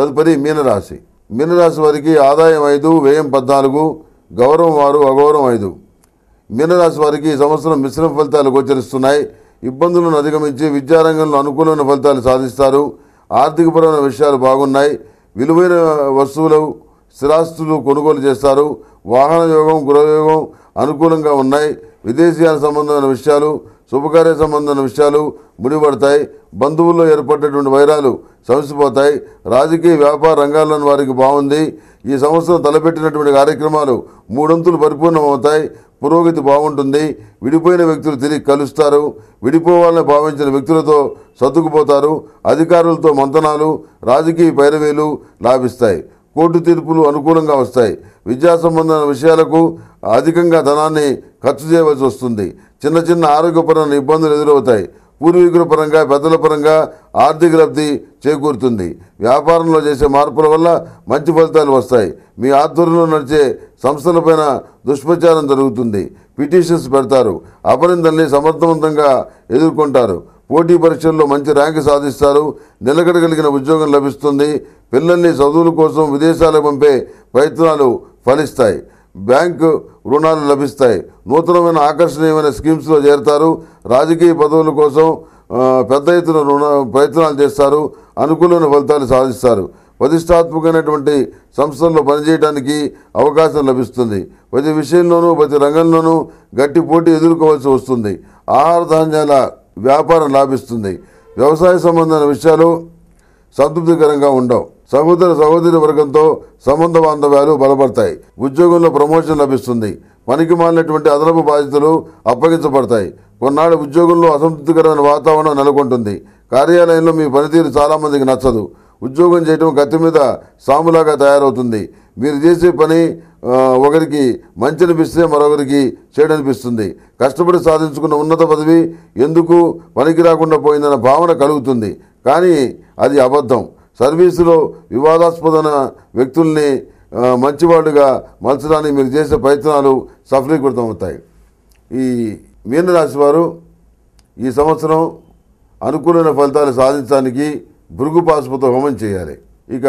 తదుపరి మీనరాశి. మీనరాశి వారికి ఆదాయం 5, వ్యయం 14, గౌరవం 6, అగౌరవం 5. మీనరాశి వారికి ఈ సంవత్సరం మిశ్రమ ఫలితాలు గోచరిస్తున్నాయి. ఇబ్బందులను అధిగమించి విద్యారంగంలో అనుకూలమైన ఫలితాలు సాధిస్తారు. ఆర్థికపరమైన విషయాలు బాగున్నాయి. విలువైన వస్తువులు, స్థిరాస్తులు కొనుగోలు చేస్తారు. వాహన యోగం, గృహయోగం అనుకూలంగా ఉన్నాయి. విదేశీయాల సంబంధమైన విషయాలు, శుభకార్య సంబంధమైన విషయాలు ముడిపడతాయి. బంధువుల్లో ఏర్పడినటువంటి వైరాలు సమసిపోతాయి. రాజకీయ వ్యాపార రంగాల్లోని వారికి బాగుంది. ఈ సంవత్సరం తలపెట్టినటువంటి కార్యక్రమాలు 3 వంతులు పరిపూర్ణమవుతాయి. పురోగతి బాగుంటుంది. విడిపోయిన వ్యక్తులు తిరిగి కలుస్తారు. విడిపోవాలని భావించిన వ్యక్తులతో సర్దుకుపోతారు. అధికారులతో మంతనాలు, రాజకీయ పైరవీలు లాభిస్తాయి. కోర్టు తీర్పులు అనుకూలంగా వస్తాయి. విద్యా సంబంధమైన విషయాలకు అధికంగా ధనాన్ని ఖర్చు చేయవలసి వస్తుంది. చిన్న చిన్న ఆరోగ్యపరమైన ఇబ్బందులు ఎదురవుతాయి. పూర్వీకుల పరంగా, పెద్దల పరంగా ఆర్థిక లబ్ధి చేకూరుతుంది. వ్యాపారంలో చేసే మార్పుల వల్ల మంచి ఫలితాలు వస్తాయి. మీ ఆధ్వర్యంలో నడిచే సంస్థలపైన దుష్ప్రచారం జరుగుతుంది. పిటిషన్స్ పెడతారు. అపనిందల్ని సమర్థవంతంగా ఎదుర్కొంటారు. పోటీ పరీక్షల్లో మంచి ర్యాంకు సాధిస్తారు. నిలకడగలిగిన ఉద్యోగం లభిస్తుంది. పిల్లల్ని చదువుల కోసం విదేశాలకు పంపే ప్రయత్నాలు ఫలిస్తాయి. బ్యాంకు రుణాలు లభిస్తాయి. నూతనమైన ఆకర్షణీయమైన స్కీమ్స్లో చేరతారు. రాజకీయ పదవుల కోసం పెద్ద ఎత్తున ప్రయత్నాలు చేస్తారు. అనుకూలమైన ఫలితాలు సాధిస్తారు. ప్రతిష్టాత్మకమైనటువంటి సంస్థల్లో పనిచేయడానికి అవకాశం లభిస్తుంది. ప్రతి విషయంలోనూ, ప్రతి రంగంలోనూ గట్టి పోటీ ఎదుర్కోవాల్సి వస్తుంది. ఆహార ధాన్యాల వ్యాపారం లాభిస్తుంది. వ్యవసాయ సంబంధమైన విషయాలు సంతృప్తికరంగా ఉండవు. సహోదరి వర్గంతో సంబంధ బాంధవ్యాలు బలపడతాయి. ఉద్యోగంలో ప్రమోషన్ లభిస్తుంది. పనికి మాలినటువంటి అదనపు బాధ్యతలు అప్పగించబడతాయి. కొన్నాళ్ళు ఉద్యోగంలో అసంతృప్తికరమైన వాతావరణం నెలకొంటుంది. కార్యాలయంలో మీ పనితీరు చాలామందికి నచ్చదు. ఉద్యోగం చేయడం కత్తి మీద సాములాగా తయారవుతుంది. మీరు చేసే పని ఒకరికి మంచి అనిపిస్తే మరొకరికి చెడనిపిస్తుంది. కష్టపడి సాధించుకున్న ఉన్నత పదవి ఎందుకు పనికి రాకుండా పోయిందన్న భావన కలుగుతుంది. కానీ అది అబద్ధం. సర్వీసులో వివాదాస్పదమైన వ్యక్తుల్ని మంచివాడుగా మలచడానికి మీరు చేసే ప్రయత్నాలు సఫలీకృతమవుతాయి. ఈ మీనరాశి వారు ఈ సంవత్సరం అనుకూలమైన ఫలితాలు సాధించడానికి భృగు పాశుపత హోమం చేయాలి. ఇక